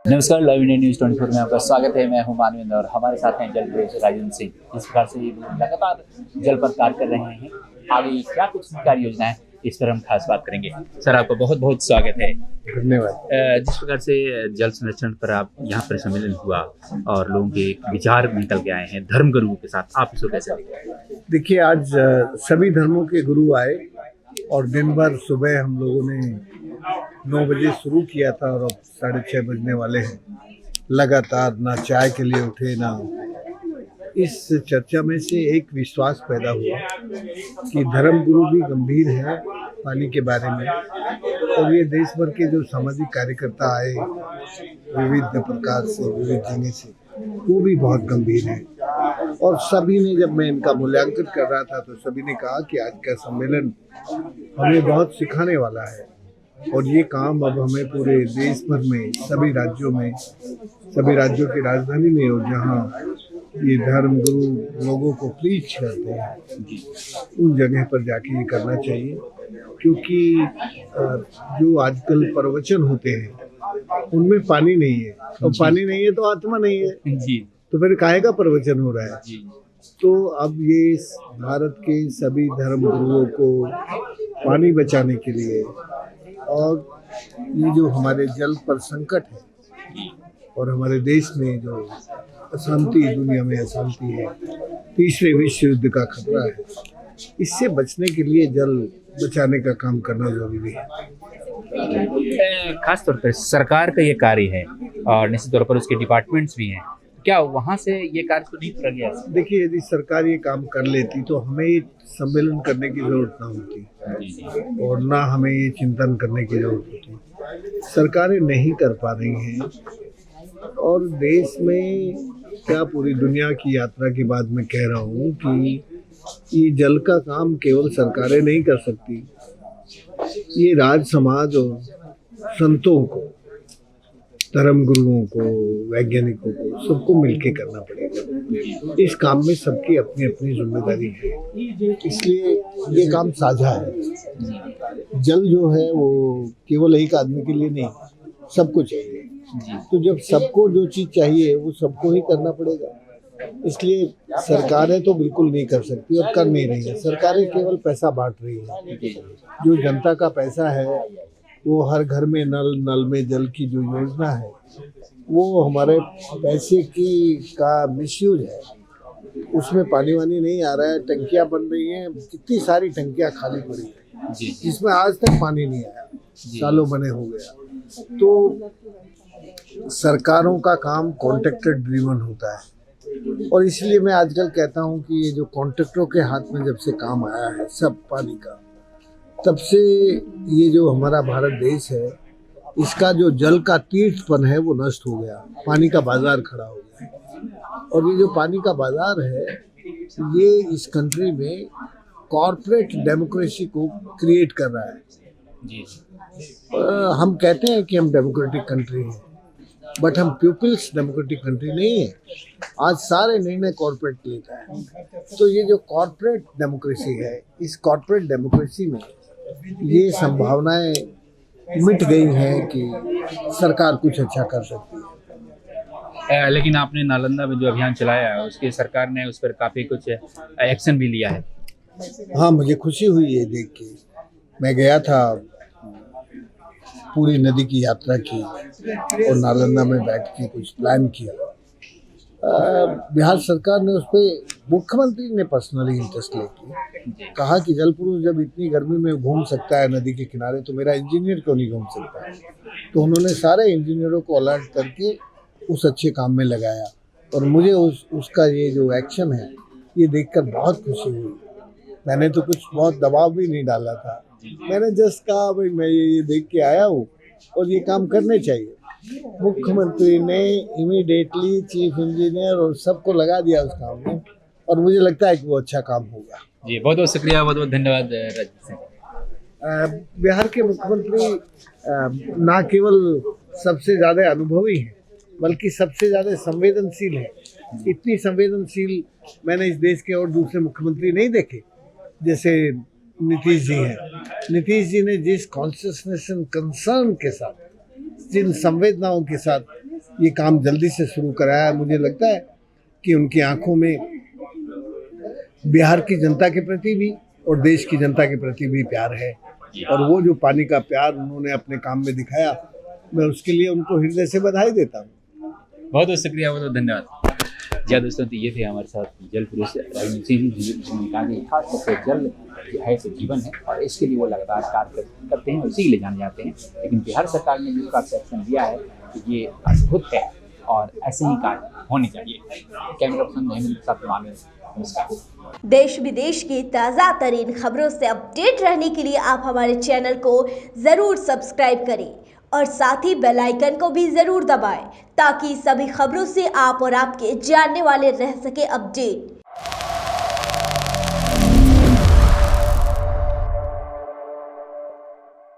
नमस्कार, live India news 24 में आपका स्वागत है। मैं हूं मानवेंद्र और हमारे साथ हैं जल प्रेस राजेंद्र सिंह। इस प्रकार से ये लोग लगातार जल पर कार्य कर रहे हैं। आगे क्या कुछ कार्य योजना है, इस पर हम खास बात करेंगे। सर, आपका बहुत बहुत स्वागत है। धन्यवाद। जिस प्रकार से जल संरक्षण पर आप यहाँ पर सम्मेलन हुआ और लोगों के विचार निकल के आए हैं धर्म गुरुओं के साथ, आप इसको कैसे देखते हैं? देखिए, आज सभी धर्मों के गुरु आए और दिन भर सुबह हम लोगों ने 9 बजे शुरू किया था और अब 6:30 बजने वाले हैं। लगातार ना चाय के लिए उठे ना। इस चर्चा में से एक विश्वास पैदा हुआ कि धर्म गुरु भी गंभीर है पानी के बारे में, और ये देश भर के जो सामाजिक कार्यकर्ता आए विविध प्रकार से, विविध जगह से, वो भी बहुत गंभीर है। और सभी ने, जब मैं इनका मूल्यांकन कर रहा था तो सभी ने कहा कि आज का सम्मेलन हमें बहुत सिखाने वाला है और ये काम अब हमें पूरे देश भर में, सभी राज्यों में, सभी राज्यों की राजधानी में और जहाँ ये धर्म गुरु लोगों को प्रीच करते हैं उन जगह पर जाके ये करना चाहिए। क्योंकि जो आजकल प्रवचन होते हैं उनमें पानी नहीं है, और पानी नहीं है तो आत्मा नहीं है जी। तो फिर काहे का प्रवचन हो रहा है। जी। तो अब ये भारत के सभी धर्म गुरुओं को पानी बचाने के लिए, और ये जो हमारे जल पर संकट है और हमारे देश में जो अशांति, दुनिया में अशांति है, तीसरे विश्व युद्ध का खतरा है, इससे बचने के लिए जल बचाने का काम करना जरूरी है। खास तौर पर सरकार का ये कार्य है और निश्चित तौर पर उसके डिपार्टमेंट्स भी हैं। क्या वहाँ से ये कार्य तो नहीं करा गया? देखिए, यदि सरकार ये काम कर लेती तो हमें ये सम्मेलन करने की जरूरत ना होती और ना हमें ये चिंतन करने की जरूरत होती। सरकारें नहीं कर पा रही हैं, और देश में क्या पूरी दुनिया की यात्रा के बाद मैं कह रहा हूँ कि ये जल का काम केवल सरकारें नहीं कर सकती, ये राज समाज और संतों को, धर्म गुरुओं को, वैज्ञानिकों को, सबको मिलके करना पड़ेगा। इस काम में सबकी अपनी अपनी जिम्मेदारी है, इसलिए ये काम साझा है। जल जो है वो केवल एक आदमी के लिए नहीं, सबको चाहिए। तो जब सबको जो चीज़ चाहिए वो सबको ही करना पड़ेगा। इसलिए सरकारें तो बिल्कुल नहीं कर सकती और कर नहीं रही है। सरकारें केवल पैसा बांट रही है। जो जनता का पैसा है वो हर घर में नल में जल की जो योजना है वो हमारे पैसे की का मिसयूज है। उसमें पानी वानी नहीं आ रहा है, टंकियां बन रही हैं, कितनी सारी टंकियां खाली पड़ी है जिसमें आज तक पानी नहीं आया, सालों बने हो गया। तो सरकारों का काम कॉन्ट्रैक्टर ड्रिवन होता है, और इसलिए मैं आजकल कहता हूँ कि ये जो कॉन्ट्रैक्टरों के हाथ में जब से काम आया है सब पानी का, तब से ये जो हमारा भारत देश है इसका जो जल का तीर्थपन है वो नष्ट हो गया, पानी का बाजार खड़ा हो गया। और ये जो पानी का बाजार है ये इस कंट्री में कॉर्पोरेट डेमोक्रेसी को क्रिएट कर रहा है। जी। हम कहते हैं कि हम डेमोक्रेटिक कंट्री हैं, बट हम पीपल्स डेमोक्रेटिक कंट्री नहीं है। आज सारे निर्णय कॉर्पोरेट लेता है। तो ये जो कॉर्पोरेट डेमोक्रेसी है, इस कॉर्पोरेट डेमोक्रेसी में ये संभावनाएं मिट गई हैं कि सरकार कुछ अच्छा कर सकती है। लेकिन आपने नालंदा में जो अभियान चलाया है उसके सरकार ने उस पर काफ़ी कुछ एक्शन भी लिया है। हाँ, मुझे खुशी हुई है देख के। मैं गया था, पूरी नदी की यात्रा की और नालंदा में बैठ के कुछ प्लान किया। बिहार सरकार ने उस पर, मुख्यमंत्री ने पर्सनली इंटरेस्ट लेके कहा कि जल पुरुष जब इतनी गर्मी में घूम सकता है नदी के किनारे तो मेरा इंजीनियर क्यों नहीं घूम सकता। तो उन्होंने सारे इंजीनियरों को अलर्ट करके उस अच्छे काम में लगाया, और मुझे उसका ये जो एक्शन है ये देखकर बहुत खुशी हुई। मैंने तो कुछ बहुत दबाव भी नहीं डाला था, मैंने जस्ट कहा भाई मैं ये देख के आया हूँ और ये काम करने चाहिए। मुख्यमंत्री ने इमीडिएटली चीफ इंजीनियर और सबको लगा दिया उस काम में, और मुझे लगता है कि वो अच्छा काम होगा। जी, बहुत बहुत शुक्रिया, बहुत बहुत धन्यवाद राजेंद्र सिंह। बिहार के मुख्यमंत्री ना केवल सबसे ज़्यादा अनुभवी हैं बल्कि सबसे ज़्यादा संवेदनशील है। इतनी संवेदनशील मैंने इस देश के और दूसरे मुख्यमंत्री नहीं देखे जैसे नीतीश जी हैं। नीतीश जी ने जिस कॉन्शियसनेस एंड कंसर्न के साथ, जिन संवेदनाओं के साथ ये काम जल्दी से शुरू कराया। मुझे लगता है कि उनकी आंखों में बिहार की जनता के प्रति भी और देश की जनता के प्रति भी प्यार है, और वो जो पानी का प्यार उन्होंने अपने काम में दिखाया, मैं उसके लिए उनको हृदय से बधाई देता हूँ। बहुत बहुत शुक्रिया, बहुत बहुत धन्यवाद। जी दोस्तों, तो ये थे हमारे साथ जल पुरुष राजनीति सिंह जी, जिन्होंने कहा कि खास तौर से जल है तो जीवन है, और इसके लिए वो लगातार कार्य करते हैं और इसी के लिए जाने जाते हैं। लेकिन बिहार सरकार ने जिस प्रकार से एक्शन लिया है ये अद्भुत है और ऐसे ही कार्य होने चाहिए। कैमरा पर्सन महेंद्र के साथ मानव, नमस्कार। देश विदेश की ताज़ा तरीन खबरों से अपडेट रहने के लिए आप हमारे चैनल को ज़रूर सब्सक्राइब करें और साथ ही बेल आइकन को भी ज़रूर दबाएं ताकि सभी खबरों से आप और आपके जानने वाले रह सके अपडेट।